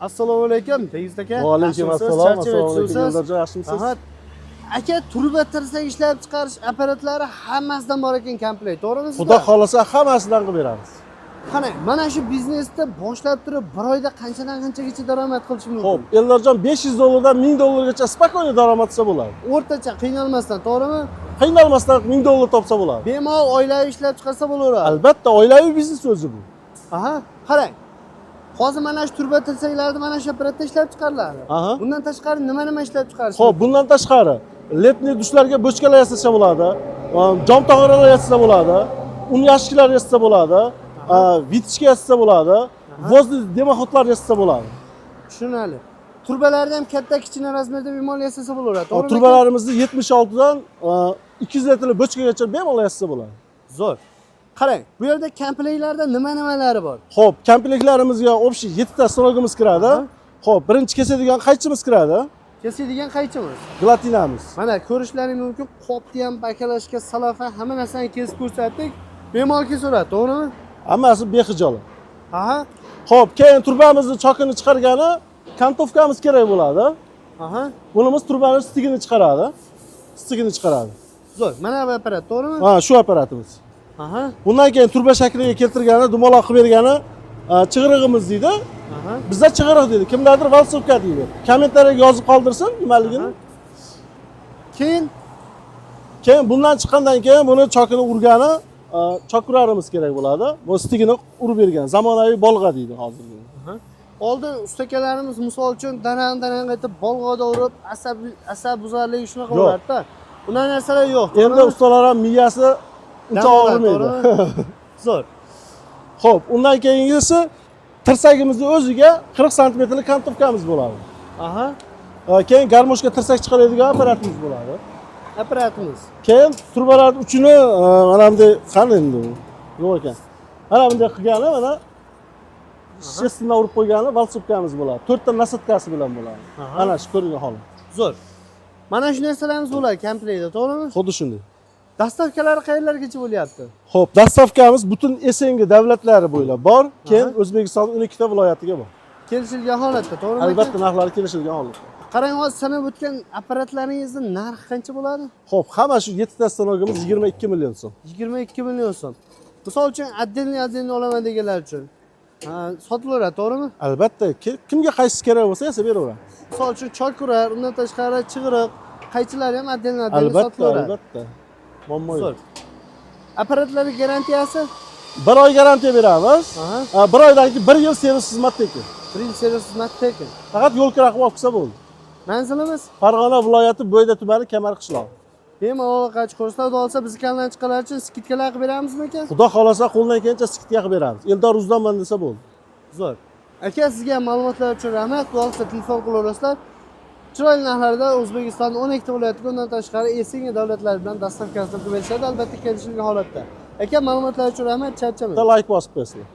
Assalomu alaykum, Tegiz aka. Va alaykum assalom. Assalomu alaykum. Yo'ldoshjon, yaxshimisiz? Aha. Aka, turba tirsak ishlab chiqarish apparatlari hammasidan bor ekan komplekt, to'g'rimi sizda? Xudo xolasa hammasidan qilib beramiz. Qani, mana shu biznesda boshlab turib, bir oyda qanchadan qanchagacha daromad qilish mumkin? Xo'p, Eldorjon $500 dan $1000 gacha spokойно daromad qilsa bo'ladi. O'rtacha qiynalmasdan, to'g'rimi? Qiynalmasdan $1000 topsa bo'ladi. Bemalol oilaviy ishlab chiqarsa bo'laveradi. Albatta, oilaviy biznes o'zi bu. Aha, qarang. Hozir mana shu turba tirsaklarni mana shu apparatda ishlab chiqariladi. Aha. Bundan tashqari nima ishlab chiqarish? Xo'p, bundan tashqari letniy dushlarga bochkalar yasasa bo'ladi, jom tog'oralar yasasa bo'ladi, un yashiklar yasasa bo'ladi, vitichka yasasa bo'ladi, vozni demoxodlar yasasa bo'ladi. Tushunali. Turbalarni ham katta kichkina razmerda bemalol yasasa bo'laveradi, to'g'rimi? Turbalarimizni 76 dan 200 litrli bochkagacha bemalol yasasa bo'ladi. Zo'r. Qarang, bu yerda komplektlarda nimalari bor? Xo'p, komplektlarimizga общий 7 ta stanogimiz kiradi. Xo'p, birinchi kesadigan qaychimiz kiradi. Kesadigan qaychimiz. Glatinamiz. Mana ko'rishlaring mumkin, qopni ham bakalashga, salafan hamma narsani kesib ko'rsatdik. Bemalol kesaveradi, to'g'rimi? Hammasi bexijolat. Aha. Xo'p, keyin turbamizni chokini chiqargani kantovkamiz kerak bo'ladi. Aha. Bunimiz turbaning stigini chiqaradi. Stigini chiqaradi. Zo'r. Mana bu apparat, to'g'rimi? Ha, shu apparatimiz. Aha. Bundan keyin turba shakliga keltirgani, dumaloq qilib bergani chig'irig'imiz deydi. Aha. Bizda chig'iriq deydi. Kimlardir valsovka deydi. Kommentariyaga yozib qoldirsin nimaligini. Keyin bundan chiqqandan keyin buni chokini urgani, chokurarimiz kerak bo'ladi. Bu stigini urib bergan. Zamonaviy bolg'a deydi hozir. Oldin ustakalarimiz misol uchun danang aytib bolg'ada urib, asab buzarligi shunaqa bo'lardi-da. Bunday narsalar yo'q. Endi ustalar ham miyasi uncha og'rimaydi. Zo'r. Xo'p, undan keyingisi tirsagimizning o'ziga 40 santimetrlik kantovkamiz bo'ladi. Aha. Keyin garmoshga tirsak chiqaradigan apparatimiz bo'ladi. Apparatimiz. Keyin turbalar uchini mana bunday qani endi bu? Yo'q ekan. Mana bunday qilgani mana shestindan urib qo'ygani valsovkamiz bo'ladi. 4 ta nasatkasi bilan bo'ladi. Mana shu ko'rgan holat. Zo'r. Mana shu narsalarimiz bo'ladi komplektda, to'g'rimi? Xuddi shunday. Dastavkalari qayerlargacha bo'lyapti? Xo'p, dastavkamiz butun SNG davlatlari bo'ylab bor. Keyin O'zbekiston 12 ta viloyatiga bor. Kelishilgan holatda, to'g'rimi? Albatta, narxlari kelishilgan holatda. Qarang, hozir sanab o'tgan apparatlaringizning narxi qancha bo'ladi? Xo'p, hamma shu 7 ta stanogimiz 22 million so'm. 22 million so'm. Misol uchun отдельный olaman deganlar uchun sotilaveradi, to'g'rimi? Albatta, kimga qaysi kerak bo'lsa yasab beraveramiz. Misol uchun chokurar, undan tashqari chig'iriq, qaychilar ham отдельный sotilaveradi. Albatta. Muammo yo'q. Apparatlarning garantiyasi? 1 oy garantiya beramiz. 1 oydan keyin 1 yil servis xizmat tekin. 1 yil servis xizmat tekin. Faqat yo'l kira qilib olib kelsa bo'ldi. Manzilimiz Farg'ona viloyati Bo'yda tumani Kamar qishlog'i. Bemalol qach ko'rsatib olsa, biz kanaldan chiqqanlar uchun skidkalar qilib beramizmi aka? Xudo xolasa qo'ldan kelgancha skidka qilib beramiz. Eldor Uzdanman desa bo'ldi. Zo'r. Aka, sizga ma'lumotlar uchun rahmat. Bo'lsa telefon qilaverasizlar. Chiroyli narxlarda O'zbekistonning 12 ta viloyatiga, undan tashqari SNG davlatlari bilan dastavkasini qilib berishadi, albatta kelishilgan holatda. Aka, ma'lumotlar uchun rahmat, charchamang. Like bosib qo'yasizlar.